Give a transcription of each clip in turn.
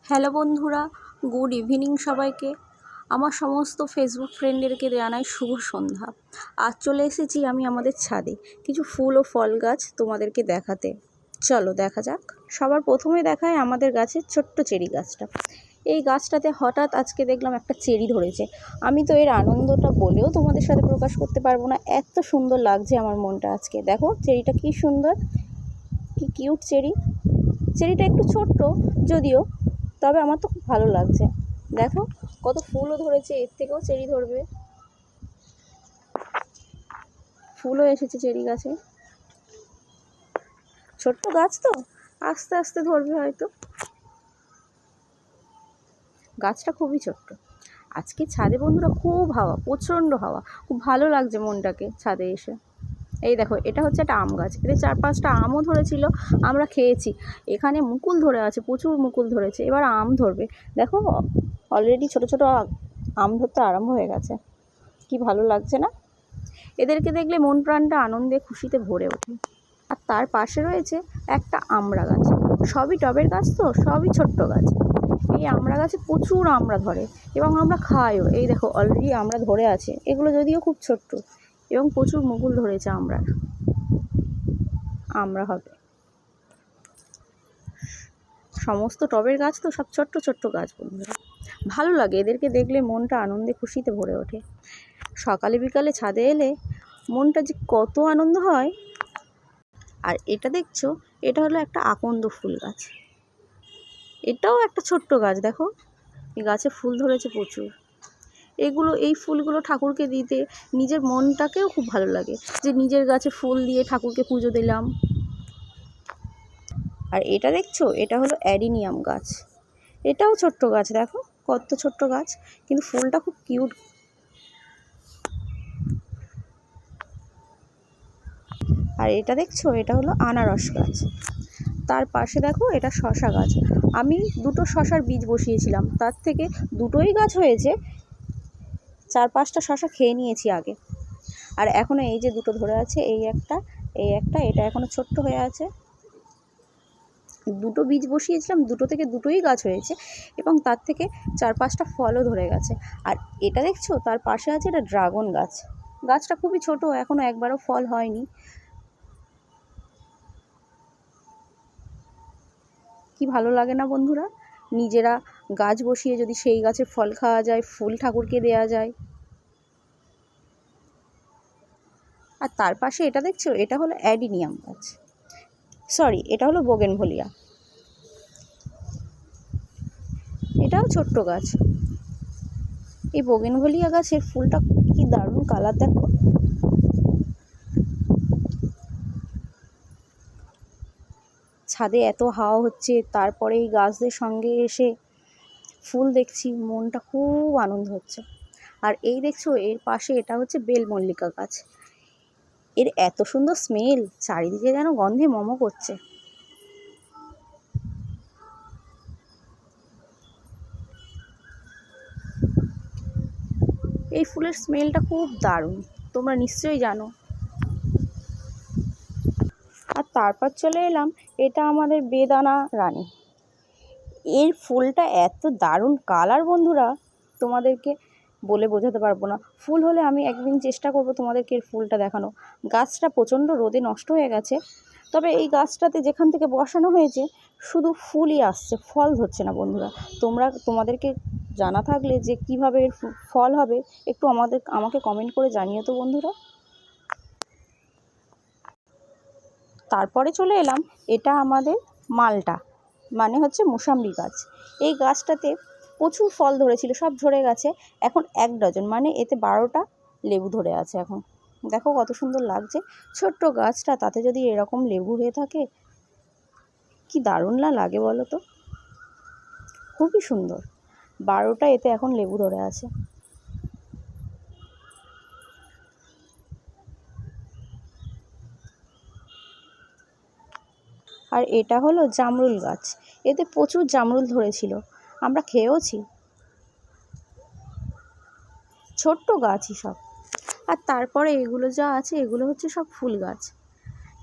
Hello বন্ধুরা, good evening সবাইকে। আমার সমস্ত ফেসবুক ফ্রেন্ডদেরকে জানাই শুভ সন্ধ্যা। আজ চলে এসেছি আমি আমাদের ছাদে কিছু ফুল ও ফল গাছ তোমাদেরকে দেখাতে। চলো দেখা যাক। সবার প্রথমে দেখায় আমাদের গাছের ছোট্ট চেরি গাছটা। এই গাছটাতে হঠাৎ আজকে দেখলাম একটা চেরি ধরেছে। আমি তো এর আনন্দটা বলেও তোমাদের সাথে প্রকাশ করতে পারবো না, এত সুন্দর লাগছে আমার মনটা আজকে। দেখো চেরিটা কি সুন্দর, কি কিউট চেরি। চেরিটা একটু ছোট্ট যদিও, তবে আমার তো খুব ভালো লাগছে। দেখো কত ফুলও ধরেছে, এর থেকেও চেরি ধরবে। ফুলও এসেছে চেরি গাছে। ছোট্ট গাছ তো আস্তে আস্তে ধরবে হয়তো। গাছটা খুবই ছোট্ট। আজকে ছাদে বন্ধুরা খুব হাওয়া, প্রচণ্ড হাওয়া, খুব ভালো লাগছে মনটাকে ছাদে এসে। এই দেখো, এটা হচ্ছে একটা আম গাছ, এতে 4-5টা আমও ধরেছিল, আমরা খেয়েছি। এখানে মুকুল ধরে আছে, প্রচুর মুকুল ধরেছে, এবার আম ধরবে। দেখো অলরেডি ছোট ছোট আম ধরতে আরম্ভ হয়ে গেছে। কি ভালো লাগছে না? এদেরকে দেখলে মন প্রাণটা আনন্দে খুশিতে ভরে ওঠে। আর তার পাশে রয়েছে একটা আমড়া গাছ। সবই টবের গাছ তো, সবই ছোট্ট গাছ। এই আমড়া গাছে প্রচুর আমড়া ধরে এবং আমরা খাইও। এই দেখো অলরেডি আমড়া ধরে আছে, এগুলো যদিও খুব ছোট্ট, এবং প্রচুর মুকুল ধরেছে আমড়ার। আমড়া হবে। সমস্ত টবের গাছ তো সব ছোট্ট ছোট্ট গাছ বন্ধুরা। ভালো লাগে এদেরকে দেখলে, মনটা আনন্দে খুশিতে ভরে ওঠে। সকালে বিকালে ছাদে এলে মনটা যে কত আনন্দ হয়। আর এটা দেখছো, এটা হলো একটা আকন্দ ফুল গাছ। এটাও একটা ছোট্ট গাছ। দেখো এই গাছে ফুল ধরেছে প্রচুর। এই ফুলগুলো ঠাকুরকে দিতে নিজের মনটাকেও খুব ভালো লাগে, যে নিজের গাছে ফুল দিয়ে ঠাকুরকে পুজো দিলাম। আর এটা দেখছো, এটা হলো অ্যাডিনিয়াম গাছ। এটাও ছোট্ট গাছ, দেখো কত ছোট্ট গাছ, কিন্তু ফুলটা খুব কিউট। আর এটা দেখছো, এটা হলো আনারস গাছ। তার পাশে দেখো, এটা শশা গাছ। আমি 2টো শশার বীজ বসিয়েছিলাম, তার থেকে 2টোই গাছ হয়েছে। 4-5টা শশা খেয়ে নিয়েছি আগে। আর এখনও এই যে 2টো ধরে আছে, এই একটা, এটা এখনও ছোট্ট হয়ে আছে। 2টো বীজ বসিয়েছিলাম, 2টো থেকে 2টোই গাছ হয়েছে, এবং তার থেকে 4-5টা ফলও ধরে গেছে। আর এটা দেখছো, তার পাশে আছে এটা ড্রাগন গাছ। গাছটা খুবই ছোট, এখনও একবারও ফল হয়নি। কি ভালো লাগে না বন্ধুরা? নিজেরা গাছ বসিয়ে যদি সেই গাছের ফল খাওয়া যায়, ফুল ঠাকুরকে দেওয়া যায়। আর তার পাশে এটা দেখছো, এটা হলো অ্যাডিনিয়াম গাছ, সরি এটা হলো বোগেনভেলিয়া। এটাও ছোট্ট গাছ। এই বোগেনভেলিয়া গাছের ফুলটা কি দারুণ কালার, দেখো। ছাদে এত হাওয়া হচ্ছে, তারপরে এই গাছদের সঙ্গে এসে ফুল দেখছি, মনটা খুব আনন্দ হচ্ছে। আর এই দেখছো, এর পাশে এটা হচ্ছে বেলমল্লিকা গাছ। এর এত সুন্দর স্মেল, চারিদিকে যেন গন্ধে মম করছে। এই ফুলের স্মেলটা খুব দারুণ, তোমরা নিশ্চয়ই জানো। আর তারপর চলে এলাম, এটা আমাদের বেদানা রানী। এর ফুলটা এত দারুণ কালার বন্ধুরা, তোমাদেরকে বলে বোঝাতে পারবো না। ফুল হলে আমি একদিন চেষ্টা করব তোমাদেরকে এর ফুলটা দেখানো। গাছটা প্রচণ্ড রোদে নষ্ট হয়ে গেছে, তবে এই গাছটাতে যেখান থেকে বসানো হয়েছে শুধু ফুলই আসছে, ফল ধরছে না বন্ধুরা। তোমাদেরকে জানা থাকলে যে কিভাবে এর ফল হবে, একটু আমাকে কমেন্ট করে জানিও তো বন্ধুরা। তারপরে চলে এলাম, এটা আমাদের মালটা, মানে হচ্ছে মোসাম্বি গাছ। এই গাছটাতে প্রচুর ফল ধরেছিল, সব ঝরে গেছে। এখন 1 ডজন, মানে এতে 12টা লেবু ধরে আছে এখন। দেখো কত সুন্দর লাগছে ছোট্ট গাছটা, তাতে যদি এরকম লেবু হয়ে থাকে, কি দারুণ না লাগে বলো তো। খুবই সুন্দর। 12টা এতে এখন লেবু ধরে আছে। আর এটা হলো জামরুল গাছ। এতে প্রচুর জামরুল ধরেছিল, আমরা খেয়েওছি। ছোট্ট গাছই সব। আর তারপরে এগুলো যা আছে, এগুলো হচ্ছে সব ফুল গাছ।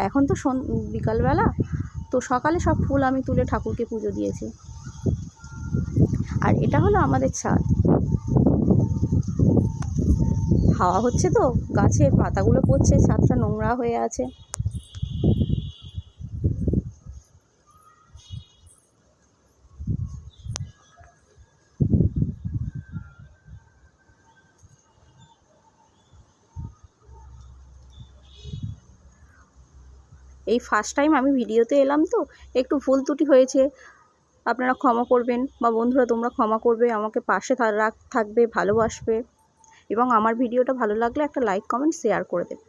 এখন তো বিকালবেলা তো, সকালে সব ফুল আমি তুলে ঠাকুরকে পুজো দিয়েছি। হলো আমাদের ছাদ। হাওয়া হচ্ছে তো, গাছের পাতাগুলো পড়ছে, ছাদটা নোংরা হয়ে আছে। এই ফার্স্ট টাইম আমি ভিডিওতে এলাম তো, একটু ভুল ত্রুটি হয়েছে, আপনারা ক্ষমা করবেন, বা বন্ধুরা তোমরা ক্ষমা করবে, আমাকে পাশে থাকবে, ভালোবাসবে, এবং আমার ভিডিওটা ভালো লাগলে একটা লাইক কমেন্ট শেয়ার করে দেবে।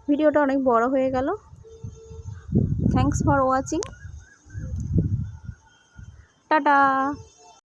ভিডিওটা অনেক বড় হয়ে গেল। Thanks for watching. টাটা।